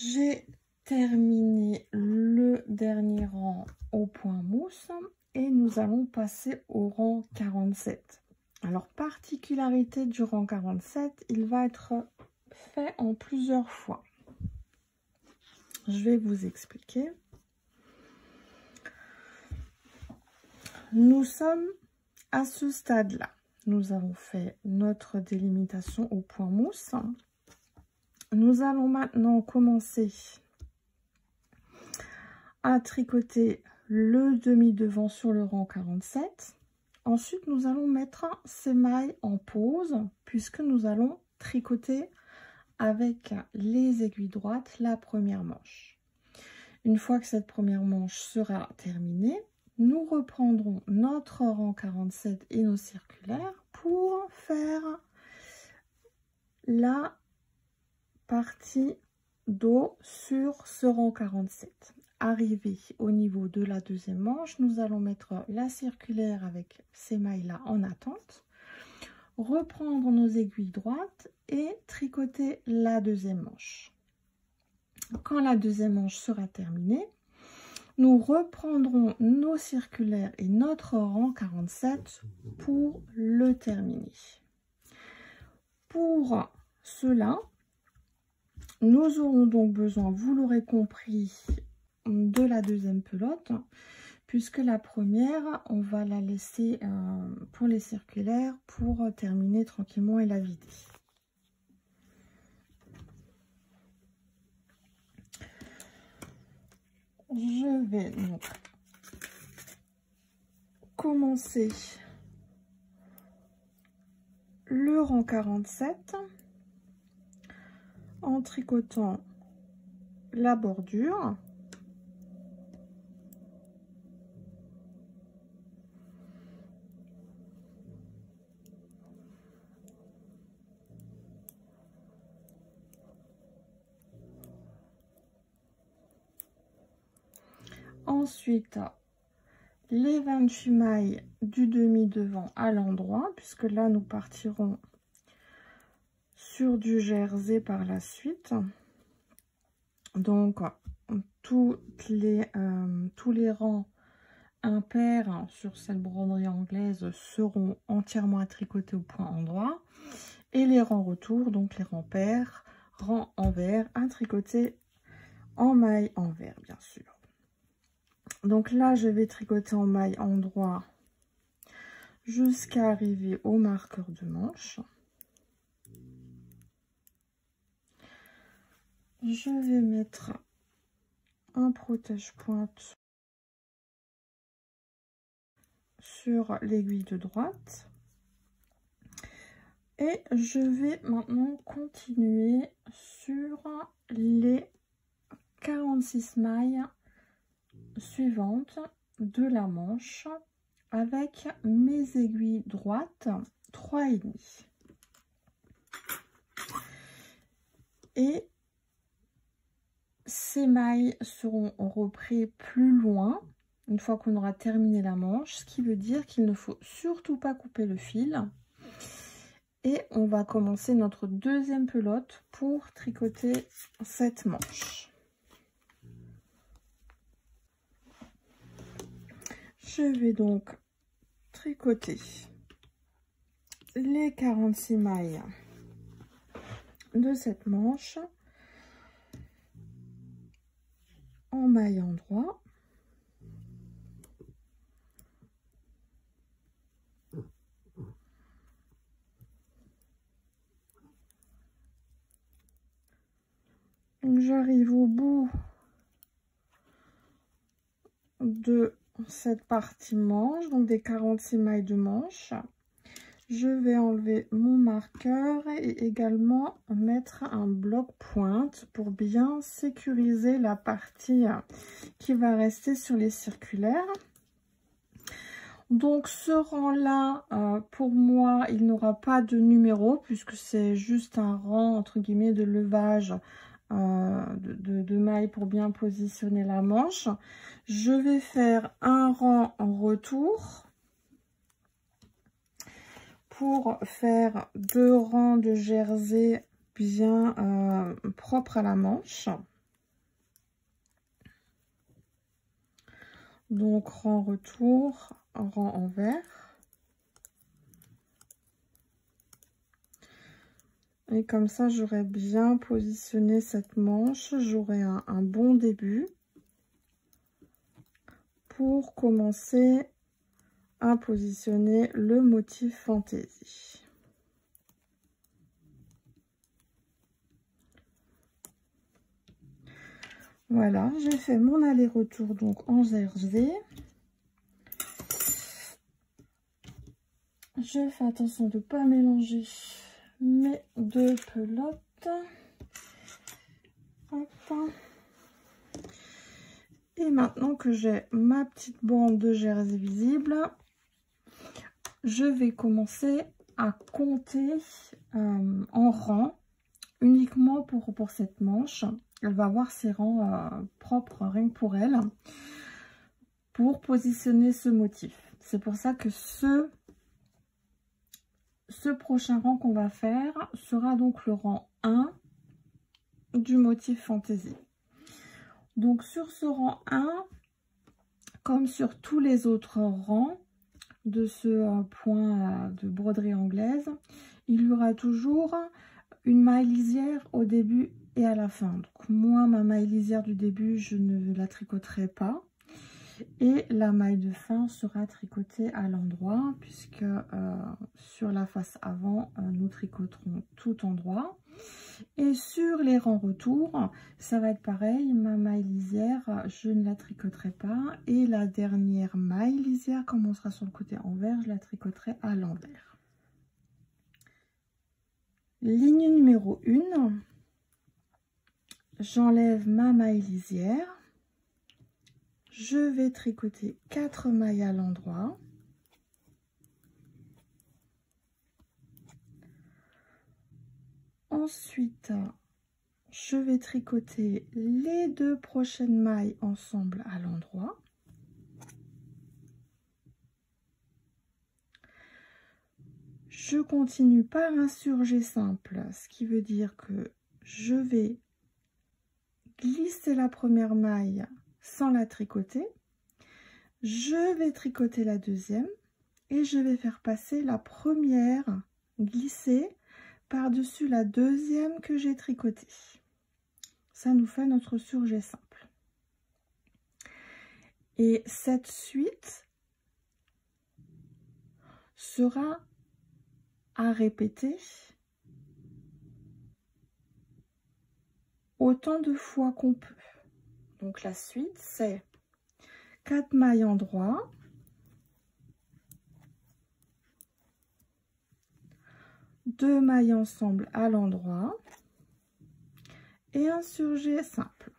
J'ai terminé le dernier rang au point mousse et nous allons passer au rang 47. Alors, particularité du rang 47, il va être fait en plusieurs fois. Je vais vous expliquer. Nous sommes à ce stade-là. Nous avons fait notre délimitation au point mousse. Nous allons maintenant commencer à tricoter le demi-devant sur le rang 47. Ensuite, nous allons mettre ces mailles en pause puisque nous allons tricoter avec les aiguilles droites la première manche. Une fois que cette première manche sera terminée, nous reprendrons notre rang 47 et nos circulaires pour faire la partie dos sur ce rang 47. Arrivé au niveau de la deuxième manche, nous allons mettre la circulaire avec ces mailles là en attente, reprendre nos aiguilles droites et tricoter la deuxième manche. Quand la deuxième manche sera terminée, nous reprendrons nos circulaires et notre rang 47 pour le terminer. Pour cela, nous aurons donc besoin, vous l'aurez compris, de la deuxième pelote, puisque la première, on va la laisser pour les circulaires pour terminer tranquillement et la vider. Je vais donc commencer le rang 47 en tricotant la bordure. Ensuite, les 28 mailles du demi-devant à l'endroit, puisque là, nous partirons sur du jersey par la suite. Donc, tous les rangs impairs sur cette broderie anglaise seront entièrement à tricoter au point endroit. Et les rangs retour, donc les rangs pairs, rangs envers, à tricoter en maille envers, bien sûr. Donc là, je vais tricoter en maille endroit jusqu'à arriver au marqueur de manche. Je vais mettre un protège-pointe sur l'aiguille de droite. Et je vais maintenant continuer sur les 46 mailles suivantes de la manche avec mes aiguilles droites 3,5. Et ces mailles seront reprises plus loin une fois qu'on aura terminé la manche, ce qui veut dire qu'il ne faut surtout pas couper le fil. Et on va commencer notre deuxième pelote pour tricoter cette manche. Je vais donc tricoter les 46 mailles de cette manche en maille endroit. J'arrive au bout de cette partie manche, donc des 46 mailles de manche. Je vais enlever mon marqueur et également mettre un bloc pointe pour bien sécuriser la partie qui va rester sur les circulaires. Donc ce rang là, pour moi, il n'aura pas de numéro puisque c'est juste un rang entre guillemets de levage de mailles pour bien positionner la manche. Je vais faire un rang en retour pour faire 2 rangs de jersey bien propres à la manche. Donc rang retour, rang envers. Et comme ça, j'aurai bien positionné cette manche. J'aurai un bon début pour commencer à positionner le motif fantaisie. Voilà, j'ai fait mon aller-retour donc en jersey. Je fais attention de ne pas mélanger mes deux pelotes. Hop. Et maintenant que j'ai ma petite bande de jersey visible, je vais commencer à compter en rang uniquement pour cette manche. Elle va avoir ses rangs propres rien que pour elle, pour positionner ce motif. C'est pour ça que ce prochain rang qu'on va faire sera donc le rang 1 du motif fantaisie. Donc sur ce rang 1, comme sur tous les autres rangs de ce point de broderie anglaise, il y aura toujours une maille lisière au début et à la fin. Donc moi, ma maille lisière du début, je ne la tricoterai pas. Et la maille de fin sera tricotée à l'endroit, puisque sur la face avant, nous tricoterons tout endroit. Et sur les rangs retour, ça va être pareil. Ma maille lisière, je ne la tricoterai pas. Et la dernière maille lisière, comme on sera sur le côté envers, je la tricoterai à l'envers. Ligne numéro 1. J'enlève ma maille lisière. Je vais tricoter 4 mailles à l'endroit. Ensuite, je vais tricoter les 2 prochaines mailles ensemble à l'endroit. Je continue par un surjet simple, ce qui veut dire que je vais glisser la première maille sans la tricoter. Je vais tricoter la deuxième et je vais faire passer la première glissée par-dessus la deuxième que j'ai tricotée. Ça nous fait notre surjet simple. Et cette suite sera à répéter autant de fois qu'on peut. Donc la suite, c'est 4 mailles endroit, 2 mailles ensemble à l'endroit et un surjet simple.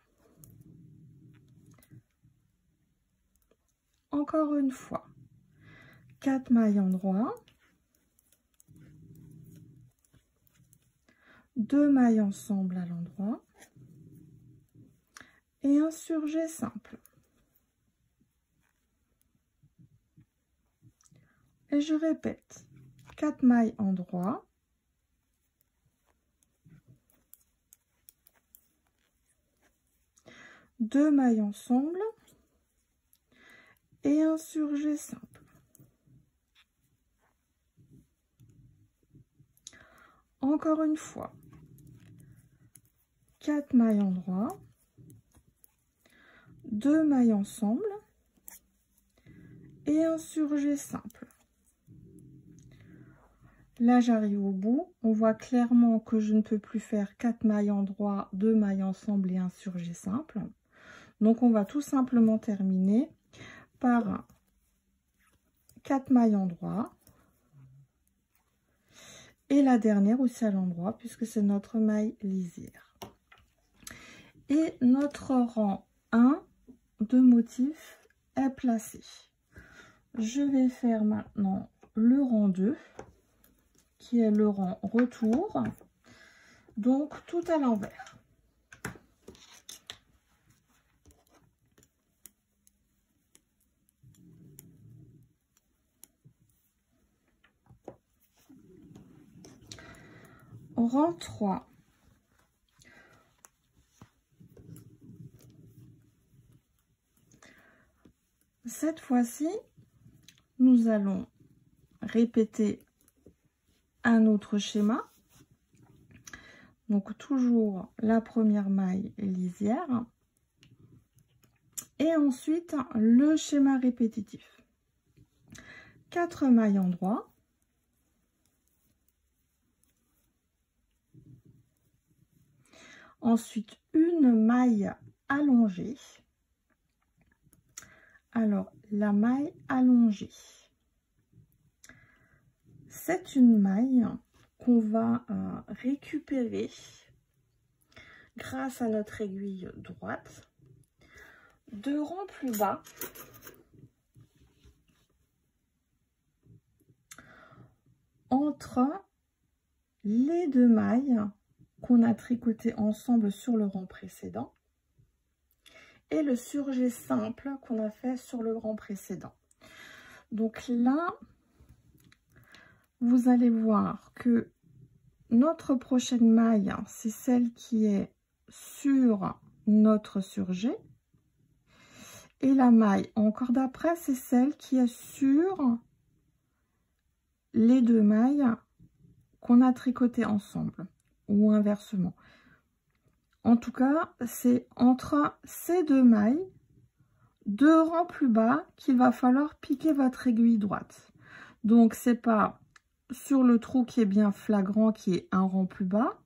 Encore une fois, 4 mailles endroit, 2 mailles ensemble à l'endroit et un surjet simple. Et je répète, 4 mailles endroit, 2 mailles ensemble et un surjet simple. Encore une fois, 4 mailles endroit, 2 mailles ensemble et un surjet simple. Là, j'arrive au bout. On voit clairement que je ne peux plus faire 4 mailles endroit, 2 mailles ensemble et un surjet simple. Donc, on va tout simplement terminer par 4 mailles endroit et la dernière aussi à l'endroit puisque c'est notre maille lisière. Et notre rang 1 de motif est placé. Je vais faire maintenant le rang 2 qui est le rang retour, donc tout à l'envers. Rang 3. Cette fois-ci, nous allons répéter un autre schéma. Donc toujours la première maille lisière et ensuite le schéma répétitif. 4 mailles endroits. Ensuite une maille allongée. Alors la maille allongée, c'est une maille qu'on va récupérer grâce à notre aiguille droite 2 rangs plus bas entre les 2 mailles qu'on a tricotées ensemble sur le rang précédent et le surjet simple qu'on a fait sur le rang précédent. Donc là, vous allez voir que notre prochaine maille, c'est celle qui est sur notre surjet. Et la maille encore d'après, c'est celle qui est sur les 2 mailles qu'on a tricotées ensemble ou inversement. En tout cas, c'est entre ces 2 mailles, 2 rangs plus bas, qu'il va falloir piquer votre aiguille droite. Donc, c'est pas sur le trou qui est bien flagrant, qui est 1 rang plus bas,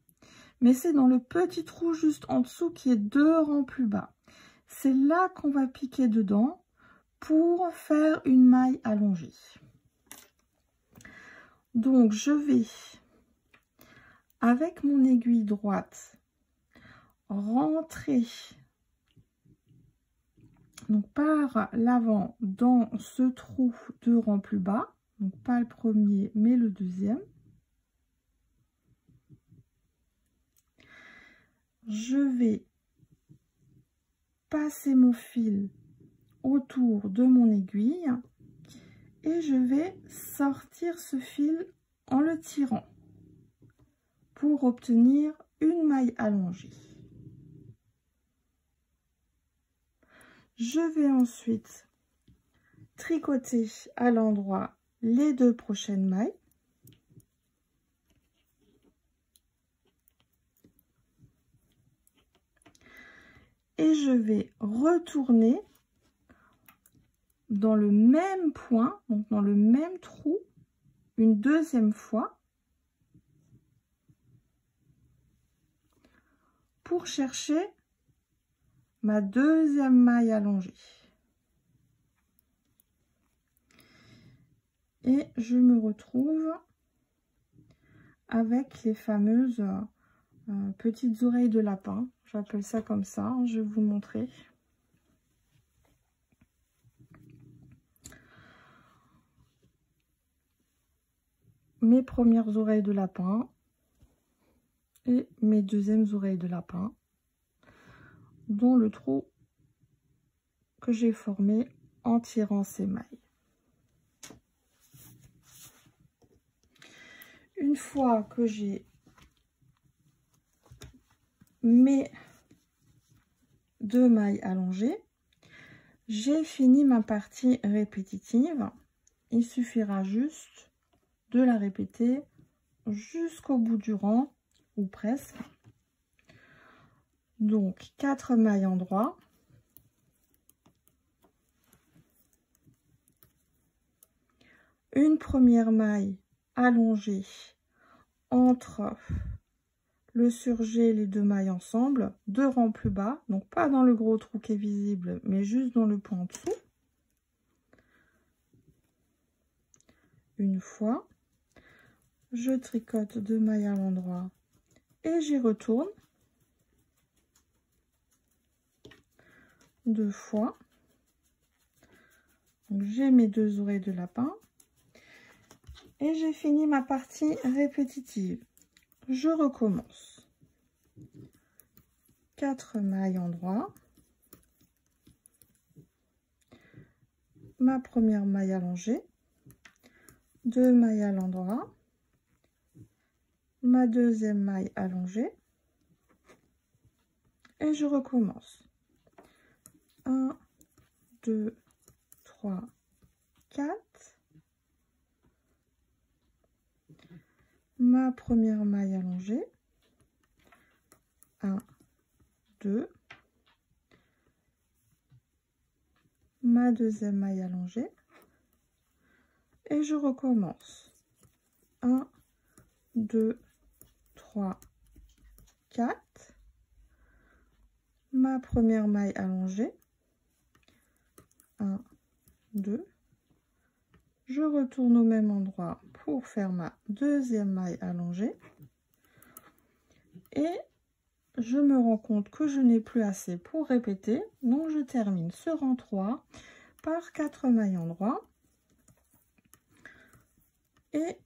mais c'est dans le petit trou juste en dessous qui est 2 rangs plus bas. C'est là qu'on va piquer dedans pour faire une maille allongée. Donc, je vais, avec mon aiguille droite, rentrer donc par l'avant dans ce trou 2 rangs plus bas, donc pas le premier mais le deuxième. Je vais passer mon fil autour de mon aiguille et je vais sortir ce fil en le tirant pour obtenir une maille allongée. Je vais ensuite tricoter à l'endroit les 2 prochaines mailles. Et je vais retourner dans le même point, donc dans le même trou, une deuxième fois pour chercher ma deuxième maille allongée. Et je me retrouve avec les fameuses petites oreilles de lapin. J'appelle ça comme ça, hein, je vais vous montrer. Mes premières oreilles de lapin et mes deuxièmes oreilles de lapin dans le trou que j'ai formé en tirant ces mailles. Une fois que j'ai mes 2 mailles allongées, j'ai fini ma partie répétitive. Il suffira juste de la répéter jusqu'au bout du rang ou presque. Donc 4 mailles endroits, une première maille allongée entre le surjet, les 2 mailles ensemble, 2 rangs plus bas, donc pas dans le gros trou qui est visible, mais juste dans le point en dessous. Une fois, je tricote 2 mailles à l'endroit et j'y retourne 2 fois. J'ai mes 2 oreilles de lapin et j'ai fini ma partie répétitive. Je recommence. 4 mailles endroits, ma première maille allongée, 2 mailles à l'endroit, ma deuxième maille allongée et je recommence. 1, 2, 3, 3, 4. Ma première maille allongée. 1, 2. Ma deuxième maille allongée. Et je recommence. 1, 2, 3, 4. Ma première maille allongée. 1, 2. Je retourne au même endroit pour faire ma deuxième maille allongée. Et je me rends compte que je n'ai plus assez pour répéter. Donc, je termine ce rang 3 par 4 mailles endroit. Et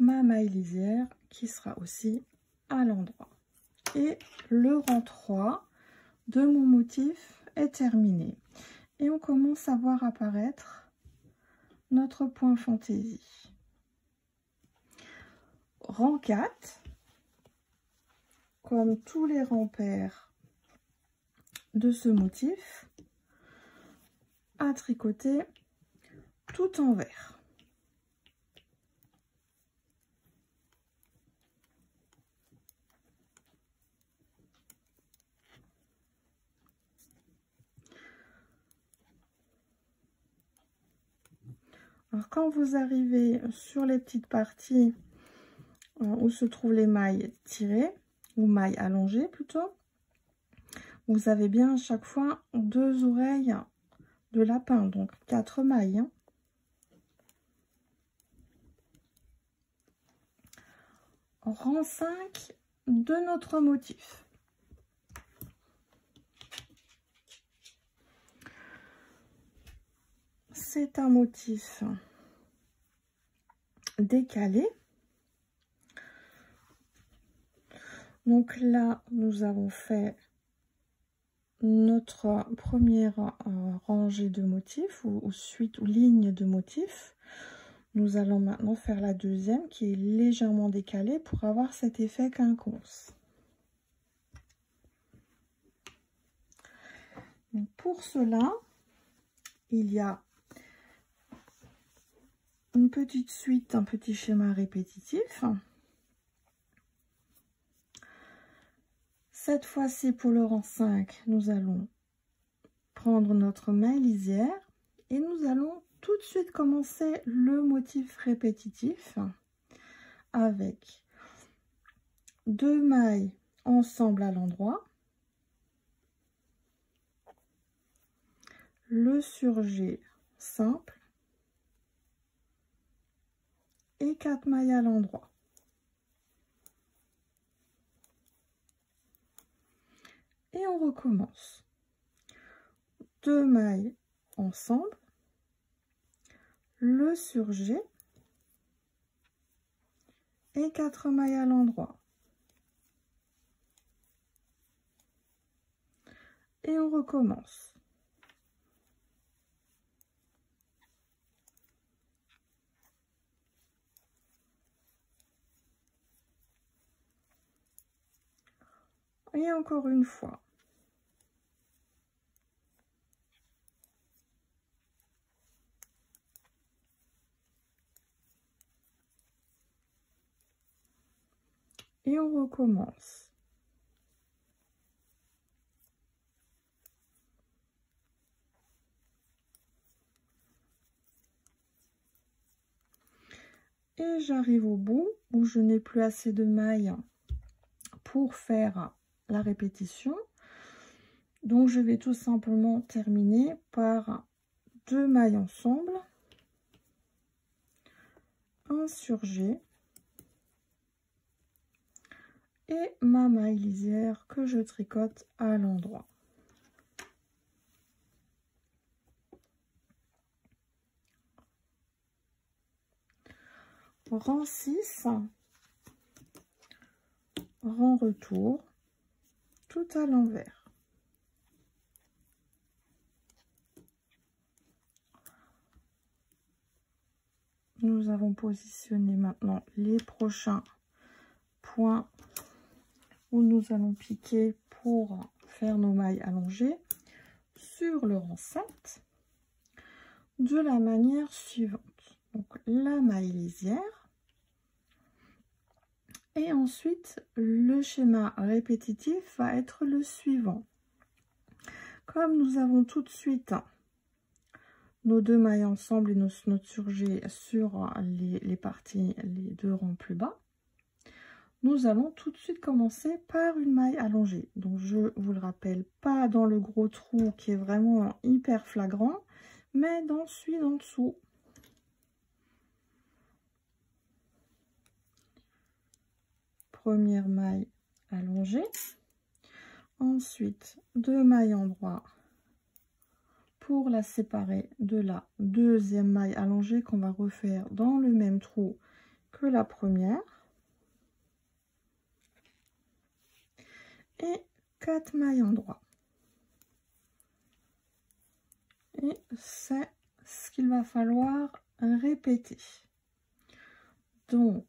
ma maille lisière qui sera aussi à l'endroit. Et le rang 3 de mon motif est terminé. Et on commence à voir apparaître notre point fantaisie. Rang 4, comme tous les rangs pairs de ce motif, à tricoter tout en vert. Alors, quand vous arrivez sur les petites parties où se trouvent les mailles tirées, ou mailles allongées plutôt, vous avez bien à chaque fois 2 oreilles de lapin, donc 4 mailles. Hein. Rang 5 de notre motif. C'est un motif décalé. Donc là, nous avons fait notre première rangée de motifs ou suite ou ligne de motifs. Nous allons maintenant faire la deuxième qui est légèrement décalée pour avoir cet effet quinconce. Donc pour cela, il y a une petite suite, un petit schéma répétitif. Cette fois-ci, pour le rang 5, nous allons prendre notre maille lisière et nous allons tout de suite commencer le motif répétitif avec 2 mailles ensemble à l'endroit, le surjet simple et 4 mailles à l'endroit. Et on recommence. 2 mailles ensemble, le surjet et 4 mailles à l'endroit. Et on recommence. Et encore une fois. Et on recommence. Et j'arrive au bout où je n'ai plus assez de mailles pour faire la répétition. Donc je vais tout simplement terminer par 2 mailles ensemble, un surjet et ma maille lisière que je tricote à l'endroit. Rang 6, rang retour, tout à l'envers. Nous avons positionné maintenant les prochains points où nous allons piquer pour faire nos mailles allongées sur le rang 7. de la manière suivante. Donc la maille lisière. Et ensuite, le schéma répétitif va être le suivant. Comme nous avons tout de suite nos deux mailles ensemble et notre surjet sur les parties, les deux rangs plus bas, nous allons tout de suite commencer par une maille allongée. Donc je vous le rappelle, pas dans le gros trou qui est vraiment hyper flagrant, mais dans celui d'en dessous. Première maille allongée. Ensuite, deux mailles en droit pour la séparer de la deuxième maille allongée qu'on va refaire dans le même trou que la première. Et 4 mailles en droit. Et c'est ce qu'il va falloir répéter. Donc,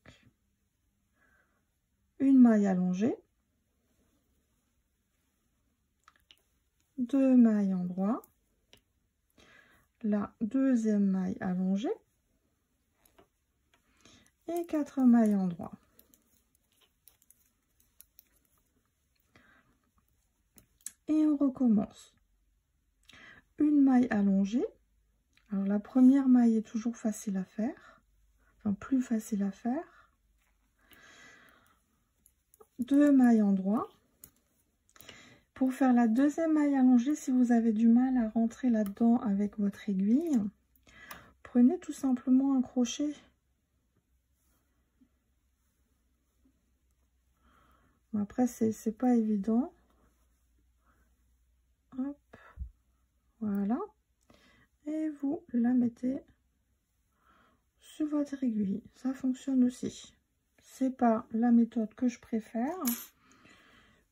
une maille allongée, deux mailles en droit, la deuxième maille allongée et 4 mailles en droit. Et on recommence. Une maille allongée. Alors la première maille est toujours facile à faire, enfin plus facile à faire. Deux mailles en droit. Pour faire la deuxième maille allongée, si vous avez du mal à rentrer là-dedans avec votre aiguille, prenez tout simplement un crochet. Bon, après, c'est pas évident. Hop, voilà. Et vous la mettez sur votre aiguille. Ça fonctionne aussi. C'est pas la méthode que je préfère,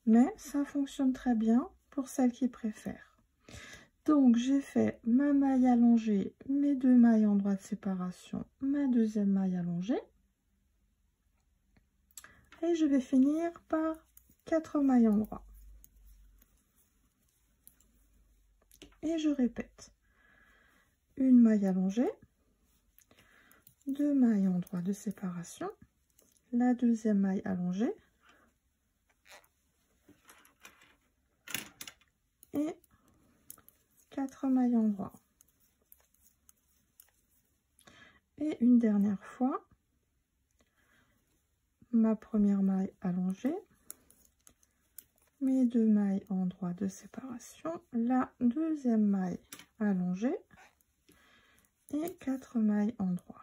mais ça fonctionne très bien pour celles qui préfèrent. Donc j'ai fait ma maille allongée, mes deux mailles en droit de séparation, ma deuxième maille allongée, et je vais finir par 4 mailles en droit. Et je répète, une maille allongée, deux mailles en droit de séparation, la deuxième maille allongée et 4 mailles en droit. Et une dernière fois, ma première maille allongée, mes deux mailles en droit de séparation, la deuxième maille allongée et 4 mailles en droit.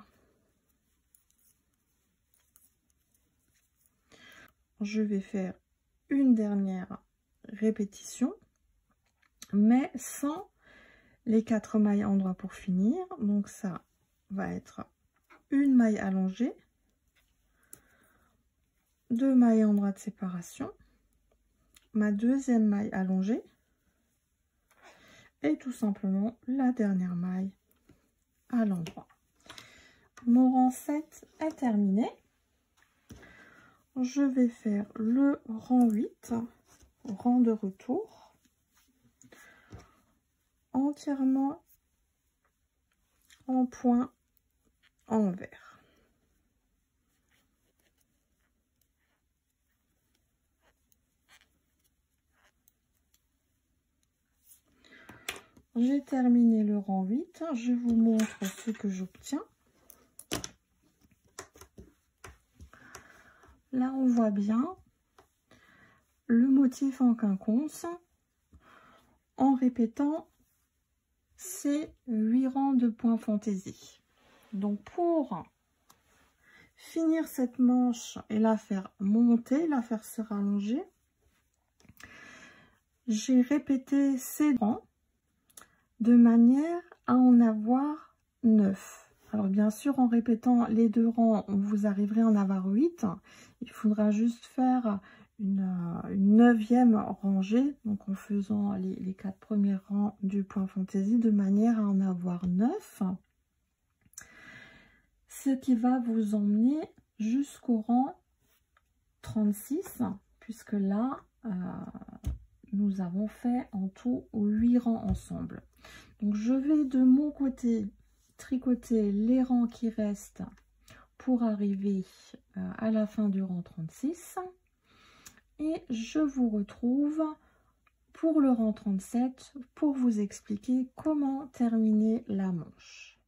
Je vais faire une dernière répétition, mais sans les 4 mailles en droit pour finir. Donc ça va être une maille allongée, deux mailles en droit de séparation, ma deuxième maille allongée et tout simplement la dernière maille à l'endroit. Mon rang 7 est terminé. Je vais faire le rang 8, rang de retour, entièrement en point envers. J'ai terminé le rang 8, je vous montre ce que j'obtiens. Là, on voit bien le motif en quinconce en répétant ces 8 rangs de points fantaisie. Donc, pour finir cette manche et la faire monter, la faire se rallonger, j'ai répété ces rangs de manière à en avoir 9. Alors bien sûr, en répétant les deux rangs, vous arriverez à en avoir 8. Il faudra juste faire une 9e rangée, donc en faisant les 4 premiers rangs du point fantaisie de manière à en avoir 9. Ce qui va vous emmener jusqu'au rang 36, puisque là, nous avons fait en tout 8 rangs ensemble. Donc je vais de mon côté tricoter les rangs qui restent pour arriver à la fin du rang 36. Et je vous retrouve pour le rang 37 pour vous expliquer comment terminer la manche.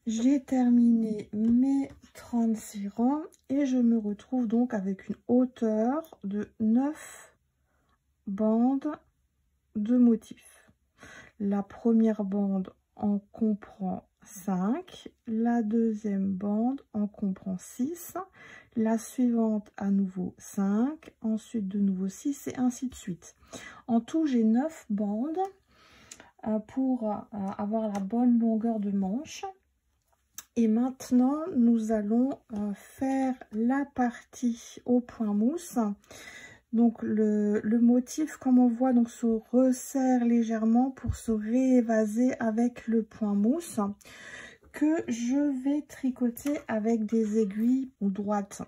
J'ai terminé mes 36 rangs et je me retrouve donc avec une hauteur de 9 bandes de motifs. La première bande en comprend 5, la deuxième bande en comprend 6, la suivante à nouveau 5, ensuite de nouveau 6 et ainsi de suite. En tout, j'ai 9 bandes pour avoir la bonne longueur de manche. Et maintenant, nous allons faire la partie au point mousse. Donc, le motif, comme on voit, donc, se resserre légèrement pour se réévaser avec le point mousse que je vais tricoter avec des aiguilles droites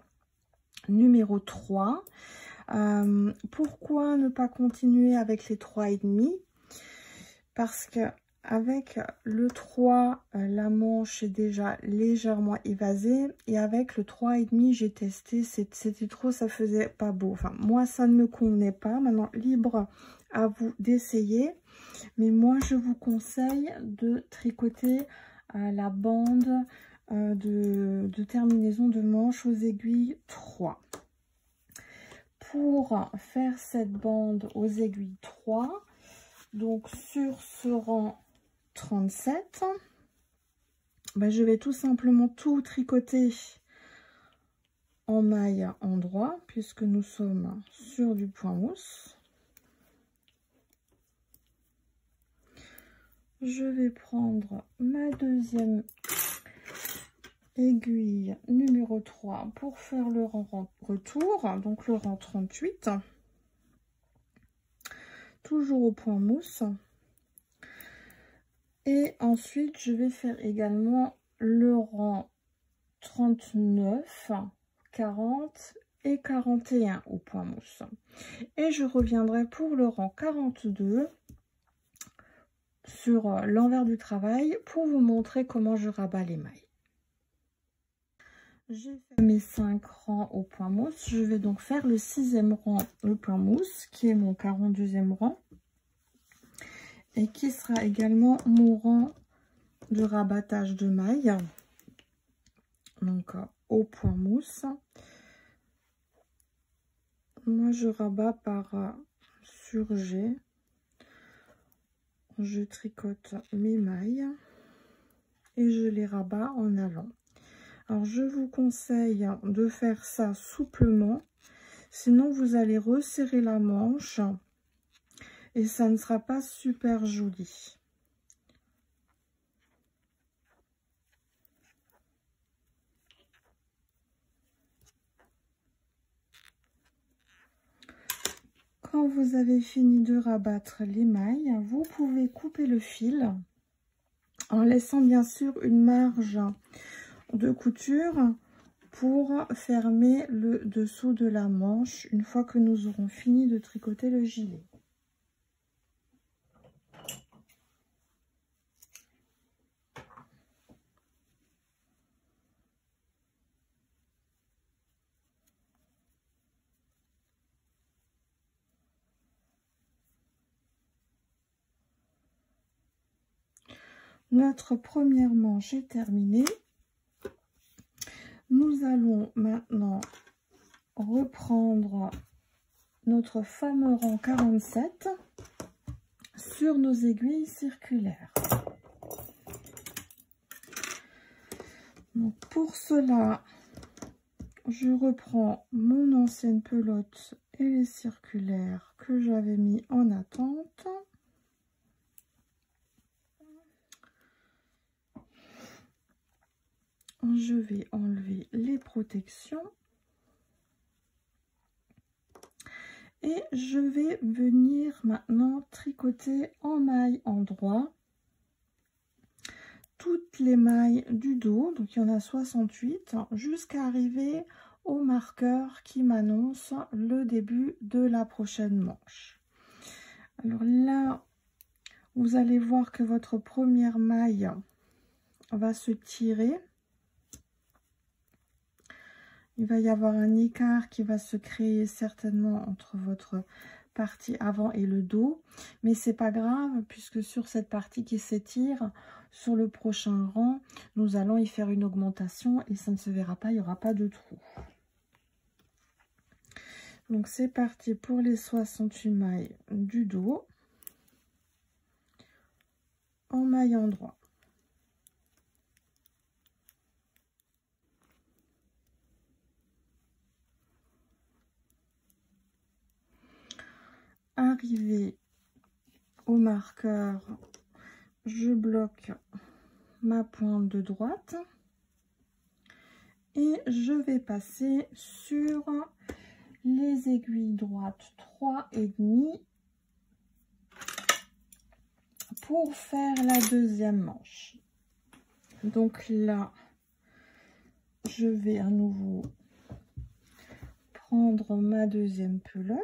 numéro 3. Pourquoi ne pas continuer avec les 3,5? Parce que avec le 3, la manche est déjà légèrement évasée. Et avec le 3,5, j'ai testé, c'était trop, ça faisait pas beau. Enfin, moi, ça ne me convenait pas. Maintenant, libre à vous d'essayer. Mais moi, je vous conseille de tricoter la bande de terminaison de manche aux aiguilles 3. Pour faire cette bande aux aiguilles 3, donc sur ce rang 37, je vais tout simplement tout tricoter en maille endroit puisque nous sommes sur du point mousse. Je vais prendre ma deuxième aiguille numéro 3 pour faire le rang retour, donc le rang 38, toujours au point mousse. Et ensuite, je vais faire également le rang 39, 40 et 41 au point mousse. Et je reviendrai pour le rang 42 sur l'envers du travail pour vous montrer comment je rabats les mailles. J'ai fait mes 5 rangs au point mousse. Je vais donc faire le 6e rang au point mousse, qui est mon 42e rang. Et qui sera également mon rang de rabattage de mailles. Donc au point mousse. Moi je rabats par surjet. Je tricote mes mailles et je les rabats en allant. Alors je vous conseille de faire ça souplement, sinon vous allez resserrer la manche et ça ne sera pas super joli. Quand vous avez fini de rabattre les mailles, vous pouvez couper le fil en laissant bien sûr une marge de couture pour fermer le dessous de la manche une fois que nous aurons fini de tricoter le gilet. Notre première manche est terminée. Nous allons maintenant reprendre notre fameux rang 47 sur nos aiguilles circulaires. Donc pour cela, je reprends mon ancienne pelote et les circulaires que j'avais mis en attente. Je vais enlever les protections et je vais venir maintenant tricoter en maille endroit toutes les mailles du dos, donc il y en a 68, jusqu'à arriver au marqueur qui m'annonce le début de la prochaine manche. Alors là, vous allez voir que votre première maille va se tirer. Il va y avoir un écart qui va se créer certainement entre votre partie avant et le dos, mais c'est pas grave puisque sur cette partie qui s'étire, sur le prochain rang, nous allons y faire une augmentation et ça ne se verra pas, il n'y aura pas de trou. Donc c'est parti pour les 68 mailles du dos en maillant droit. Arrivé au marqueur, je bloque ma pointe de droite et je vais passer sur les aiguilles droites 3,5 pour faire la deuxième manche. Donc là, je vais à nouveau prendre ma deuxième pelote.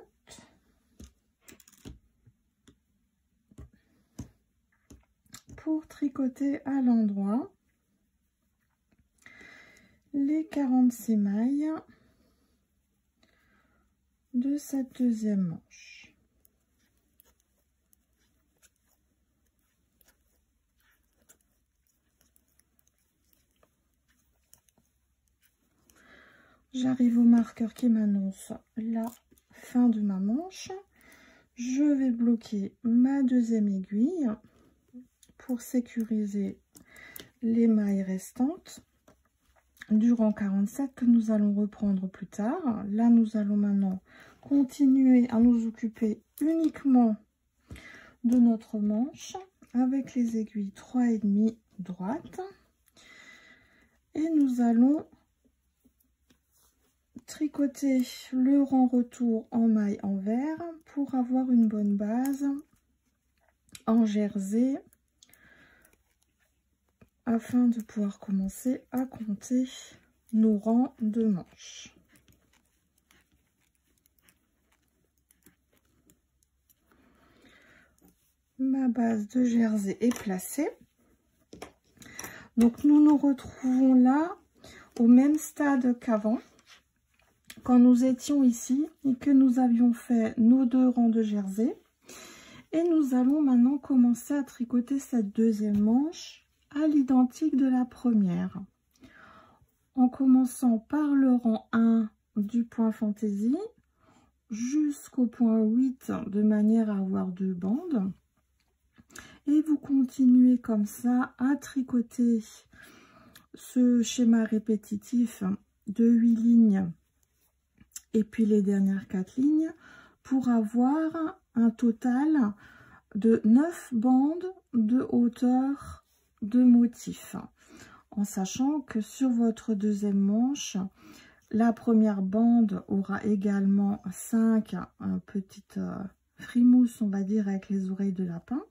Pour tricoter à l'endroit les 46 mailles de cette deuxième manche. J'arrive au marqueur qui m'annonce la fin de ma manche. Je vais bloquer ma deuxième aiguille pour sécuriser les mailles restantes du rang 47 que nous allons reprendre plus tard. Là, nous allons maintenant continuer à nous occuper uniquement de notre manche avec les aiguilles 3,5 droites et nous allons tricoter le rang retour en maille envers pour avoir une bonne base en jersey afin de pouvoir commencer à compter nos rangs de manches. Ma base de jersey est placée. Donc nous nous retrouvons là au même stade qu'avant, quand nous étions ici et que nous avions fait nos 2 rangs de jersey. Et nous allons maintenant commencer à tricoter cette deuxième manche à l'identique de la première, en commençant par le rang 1 du point fantaisie jusqu'au point 8 de manière à avoir 2 bandes. Et vous continuez comme ça à tricoter ce schéma répétitif de 8 lignes et puis les dernières 4 lignes pour avoir un total de 9 bandes de hauteur de motif, en sachant que sur votre deuxième manche, la première bande aura également 5 petites frimousse, on va dire, avec les oreilles de lapin.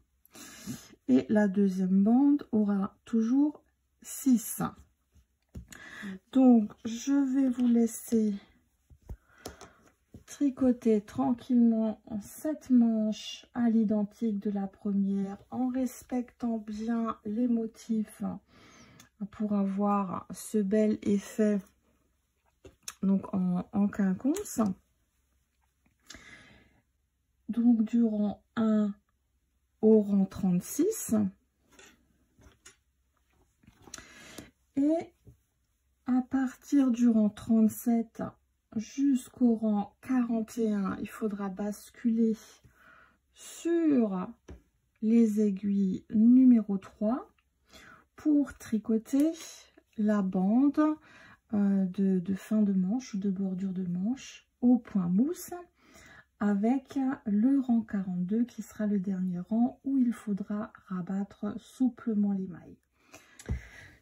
Et la deuxième bande aura toujours 6. Donc, je vais vous laisser tricoter tranquillement en cette manche à l'identique de la première, en respectant bien les motifs pour avoir ce bel effet donc en quinconce. Donc, du rang 1 au rang 36 et à partir du rang 37 jusqu'au rang 41, il faudra basculer sur les aiguilles numéro 3 pour tricoter la bande de fin de manche ou de bordure de manche au point mousse, avec le rang 42 qui sera le dernier rang où il faudra rabattre souplement les mailles.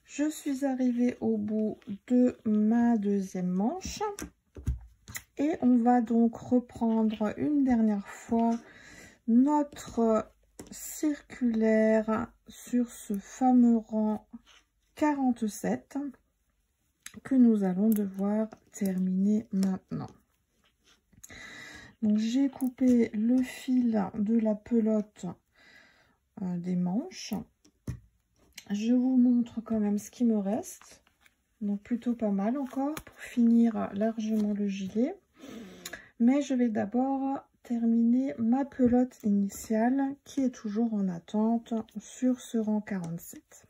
Je suis arrivée au bout de ma deuxième manche et on va donc reprendre une dernière fois notre circulaire sur ce fameux rang 47 que nous allons devoir terminer maintenant. Donc j'ai coupé le fil de la pelote des manches. Je vous montre quand même ce qui me reste. Donc plutôt pas mal encore pour finir largement le gilet. Mais je vais d'abord terminer ma pelote initiale qui est toujours en attente sur ce rang 47.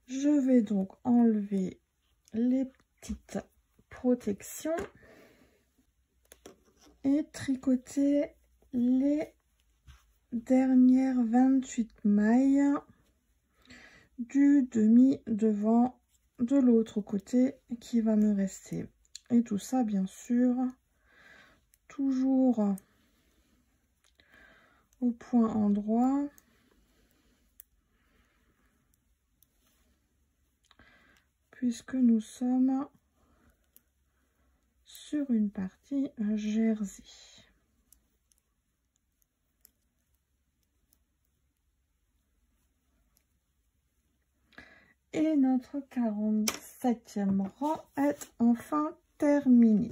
Je vais donc enlever les petites protections et tricoter les dernières 28 mailles du demi devant de l'autre côté qui va me rester. Et tout ça bien sûr toujours au point endroit, puisque nous sommes sur une partie jersey. Et notre 47e rang est enfin terminé.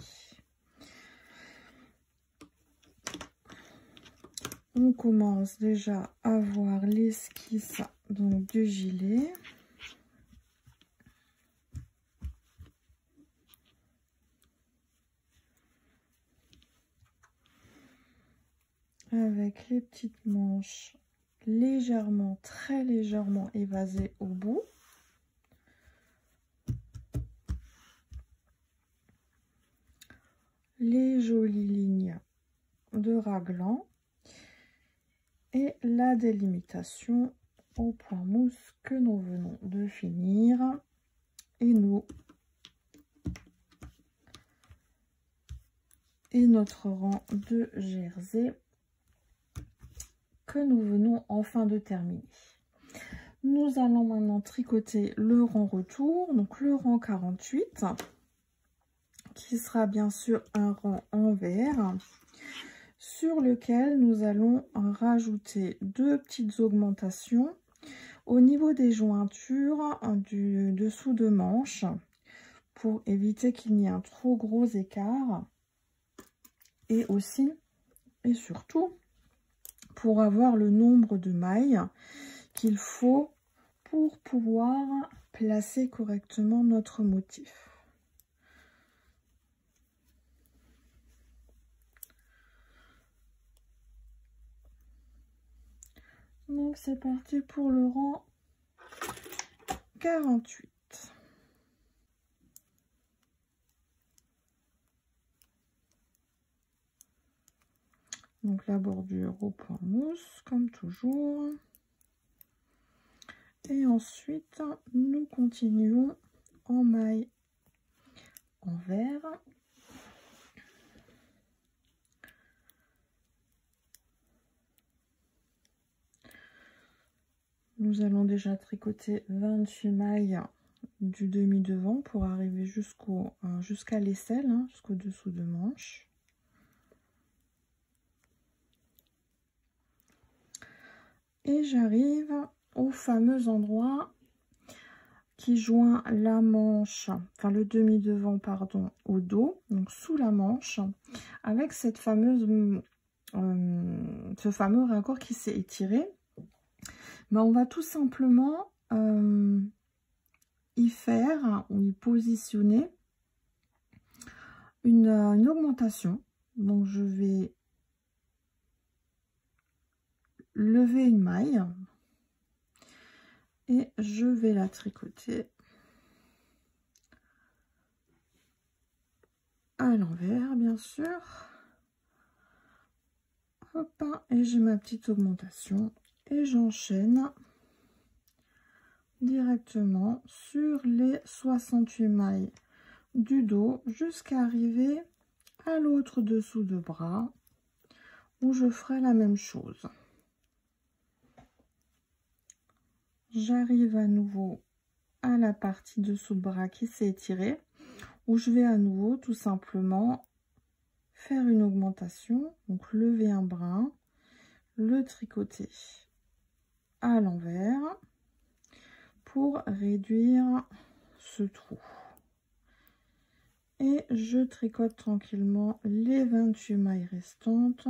On commence déjà à voir l'esquisse donc du gilet. Avec les petites manches légèrement, très légèrement évasées au bout. Les jolies lignes de raglan et la délimitation au point mousse que nous venons de finir. Et notre rang de jersey que nous venons enfin de terminer. Nous allons maintenant tricoter le rang retour, donc le rang 48, qui sera bien sûr un rang en vert, sur lequel nous allons rajouter deux petites augmentations au niveau des jointures du dessous de manche, pour éviter qu'il n'y ait un trop gros écart, et aussi et surtout pour avoir le nombre de mailles qu'il faut pour pouvoir placer correctement notre motif. Donc c'est parti pour le rang 48. Donc la bordure au point mousse comme toujours. Et ensuite nous continuons en maille en vert. Nous allons déjà tricoter 28 mailles du demi devant pour arriver jusqu'à l'aisselle, jusqu'au dessous de manche. Et j'arrive au fameux endroit qui joint la manche, enfin le demi devant pardon, au dos, donc sous la manche, avec cette fameuse ce fameux raccord qui s'est étiré. Mais on va tout simplement y faire ou y positionner une augmentation. Donc je vais lever une maille et je vais la tricoter à l'envers bien sûr. Hop, et j'ai ma petite augmentation et j'enchaîne directement sur les 68 mailles du dos jusqu'à arriver à l'autre dessous de bras où je ferai la même chose. J'arrive à nouveau à la partie dessous de bras qui s'est étirée, où je vais à nouveau tout simplement faire une augmentation, donc lever un brin, le tricoter à l'envers pour réduire ce trou. Et je tricote tranquillement les 28 mailles restantes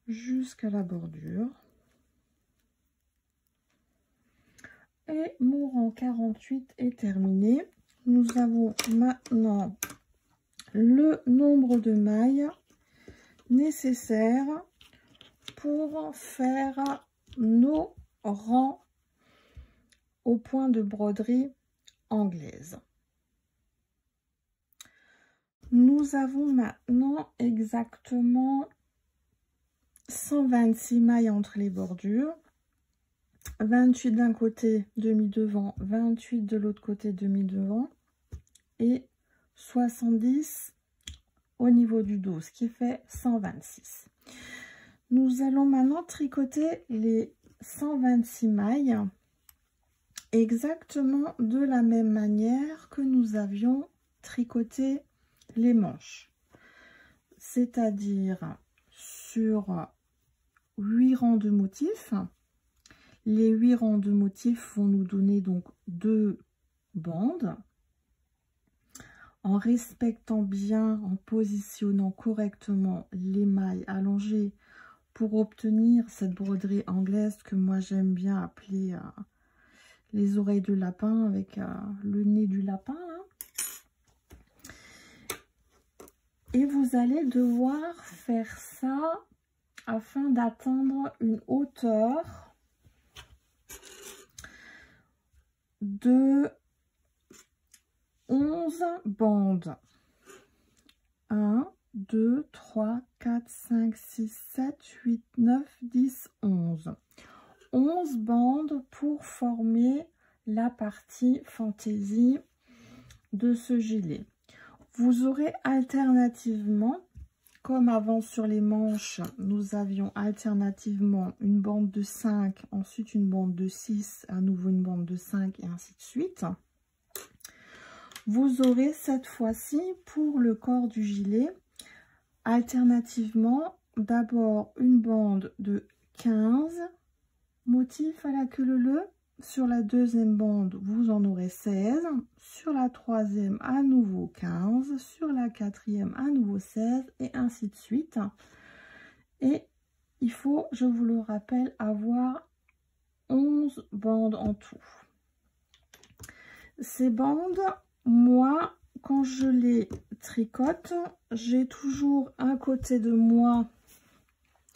jusqu'à la bordure. Et mon rang 48 est terminé. Nous avons maintenant le nombre de mailles nécessaires pour faire nos rangs au point de broderie anglaise. Nous avons maintenant exactement 126 mailles entre les bordures, 28 d'un côté demi devant, 28 de l'autre côté demi devant et 70 au niveau du dos, ce qui fait 126. Nous allons maintenant tricoter les 126 mailles exactement de la même manière que nous avions tricoté les manches, c'est-à-dire sur 8 rangs de motifs. Les 8 rangs de motifs vont nous donner donc 2 bandes. En respectant bien, en positionnant correctement les mailles allongées pour obtenir cette broderie anglaise que moi j'aime bien appeler les oreilles de lapin avec le nez du lapin là. Et vous allez devoir faire ça afin d'atteindre une hauteur de 11 bandes. 1, 2, 3, 4, 5, 6, 7, 8, 9, 10, 11. 11 bandes pour former la partie fantaisie de ce gilet. Vous aurez alternativement, comme avant sur les manches, nous avions alternativement une bande de 5, ensuite une bande de 6, à nouveau une bande de 5 et ainsi de suite. Vous aurez cette fois-ci pour le corps du gilet, alternativement, d'abord une bande de 15 motifs à la queue leu-leu. Sur la deuxième bande, vous en aurez 16. Sur la troisième, à nouveau 15. Sur la quatrième, à nouveau 16. Et ainsi de suite. Et il faut, je vous le rappelle, avoir 11 bandes en tout. Ces bandes, moi, quand je les tricote, j'ai toujours un côté de moi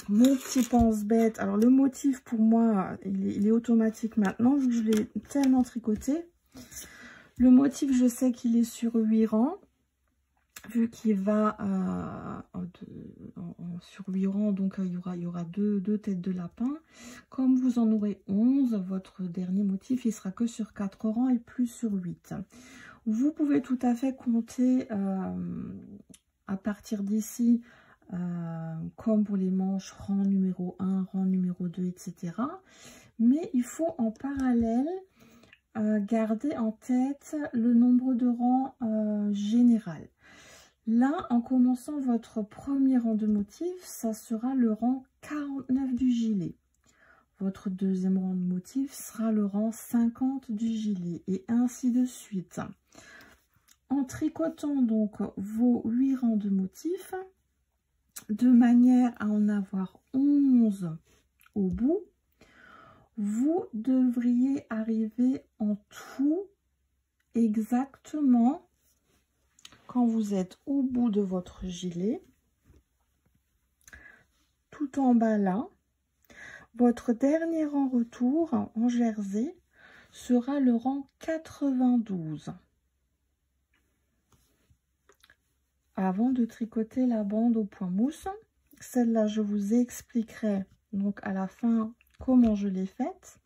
mon petit pense-bête. Alors le motif pour moi il est automatique maintenant vu que je l'ai tellement tricoté. Le motif, je sais qu'il est sur 8 rangs vu qu'il va sur 8 rangs, donc il y aura deux têtes de lapin. Comme vous en aurez 11, votre dernier motif il sera que sur 4 rangs et plus sur 8. Vous pouvez tout à fait compter à partir d'ici, comme pour les manches, rang numéro 1, rang numéro 2, etc. Mais il faut en parallèle garder en tête le nombre de rangs général. Là, en commençant votre premier rang de motifs, ça sera le rang 49 du gilet. Votre deuxième rang de motifs sera le rang 50 du gilet, et ainsi de suite. En tricotant donc vos 8 rangs de motifs, de manière à en avoir 11 au bout, vous devriez arriver en tout exactement, quand vous êtes au bout de votre gilet, tout en bas là, votre dernier rang retour en jersey sera le rang 92. Avant de tricoter la bande au point mousse, celle-là je vous expliquerai donc à la fin comment je l'ai faite.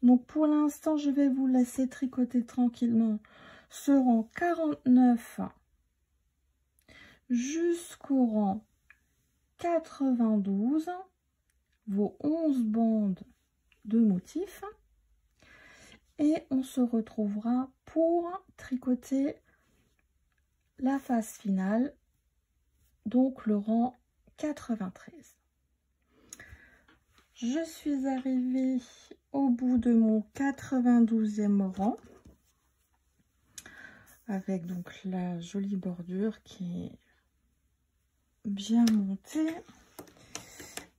Donc pour l'instant je vais vous laisser tricoter tranquillement ce rang 49 jusqu'au rang 92, vos 11 bandes de motifs, et on se retrouvera pour tricoter la phase finale, donc le rang 93. Je suis arrivée au bout de mon 92e rang avec donc la jolie bordure qui est bien montée,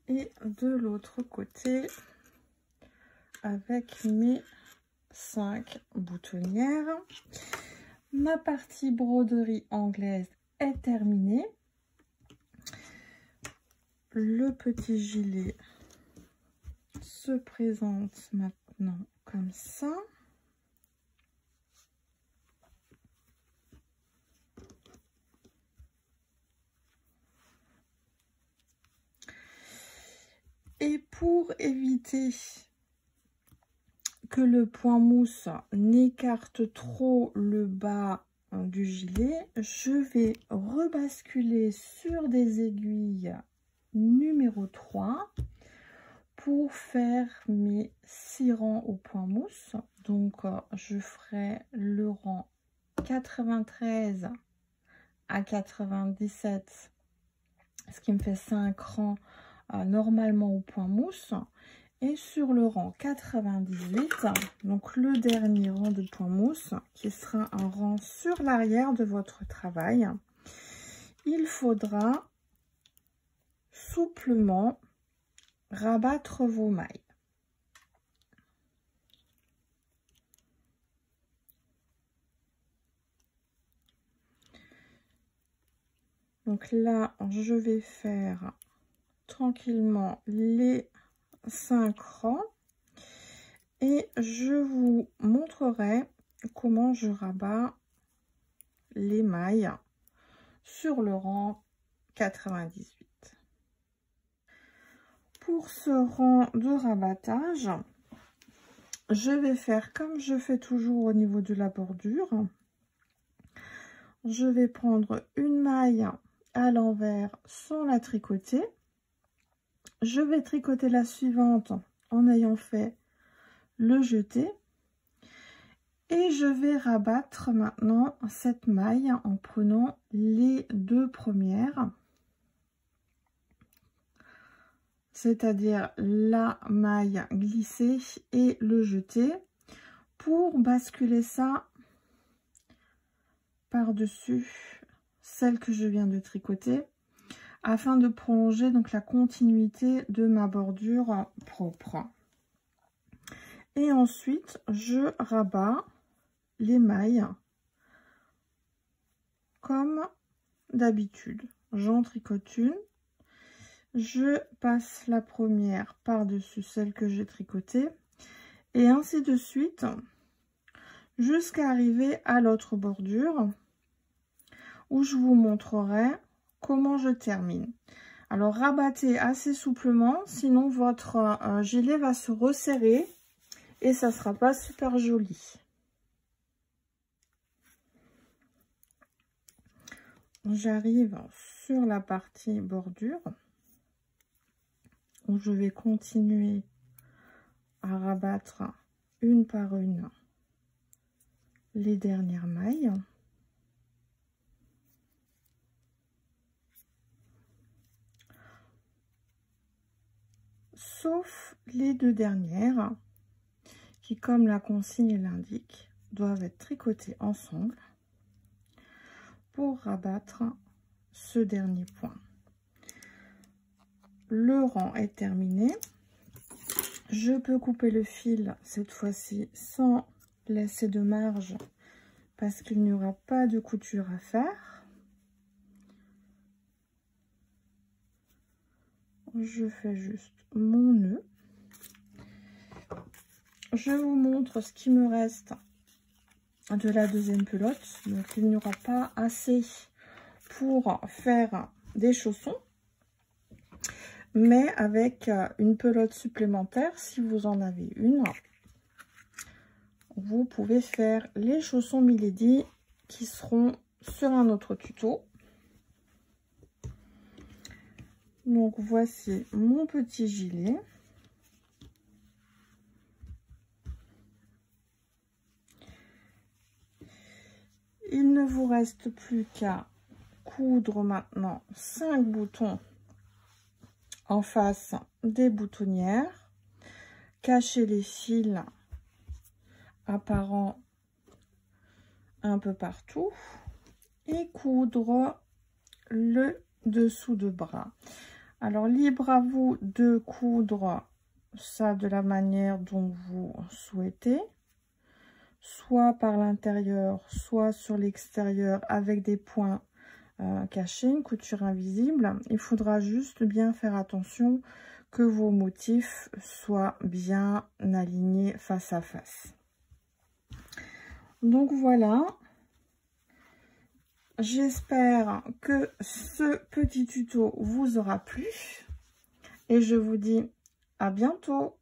Et de l'autre côté, avec mes 5 boutonnières. Ma partie broderie anglaise est terminée. Le petit gilet se présente maintenant comme ça. Et pour éviter que le point mousse n'écarte trop le bas du gilet, je vais rebasculer sur des aiguilles numéro 3 pour faire mes 6 rangs au point mousse. Donc je ferai le rang 93 à 97, ce qui me fait 5 rangs normalement au point mousse. Et sur le rang 98, donc le dernier rang de point mousse, qui sera un rang sur l'arrière de votre travail, il faudra souplement rabattre vos mailles. Donc là, je vais faire tranquillement les 5 rangs et je vous montrerai comment je rabats les mailles sur le rang 98. Pour ce rang de rabattage, je vais faire comme je fais toujours au niveau de la bordure. Je vais prendre une maille à l'envers sans la tricoter. Je vais tricoter la suivante en ayant fait le jeté. Et je vais rabattre maintenant cette maille en prenant les 2 premières. C'est-à-dire la maille glissée et le jeté, pour basculer ça par-dessus celle que je viens de tricoter, afin de prolonger donc la continuité de ma bordure propre. Et ensuite, je rabats les mailles comme d'habitude. J'en tricote une. Je passe la première par-dessus celle que j'ai tricotée et ainsi de suite jusqu'à arriver à l'autre bordure où je vous montrerai comment je termine. Alors rabattez assez souplement, sinon votre gilet va se resserrer et ça sera pas super joli. J'arrive sur la partie bordure où je vais continuer à rabattre une par une les dernières mailles. Sauf les 2 dernières qui, comme la consigne l'indique, doivent être tricotées ensemble pour rabattre ce dernier point. Le rang est terminé. Je peux couper le fil cette fois-ci sans laisser de marge parce qu'il n'y aura pas de couture à faire. Je fais juste mon nœud. Je vous montre ce qui me reste de la deuxième pelote. Donc il n'y aura pas assez pour faire des chaussons, mais avec une pelote supplémentaire, si vous en avez une, vous pouvez faire les chaussons Milady qui seront sur un autre tuto. Donc voici mon petit gilet. Il ne vous reste plus qu'à coudre maintenant 5 boutons en face des boutonnières, cacher les fils apparents un peu partout et coudre le dessous de bras. Alors, libre à vous de coudre ça de la manière dont vous souhaitez, soit par l'intérieur, soit sur l'extérieur avec des points cachés, une couture invisible. Il faudra juste bien faire attention que vos motifs soient bien alignés face à face. Donc voilà, j'espère que ce petit tuto vous aura plu et je vous dis à bientôt.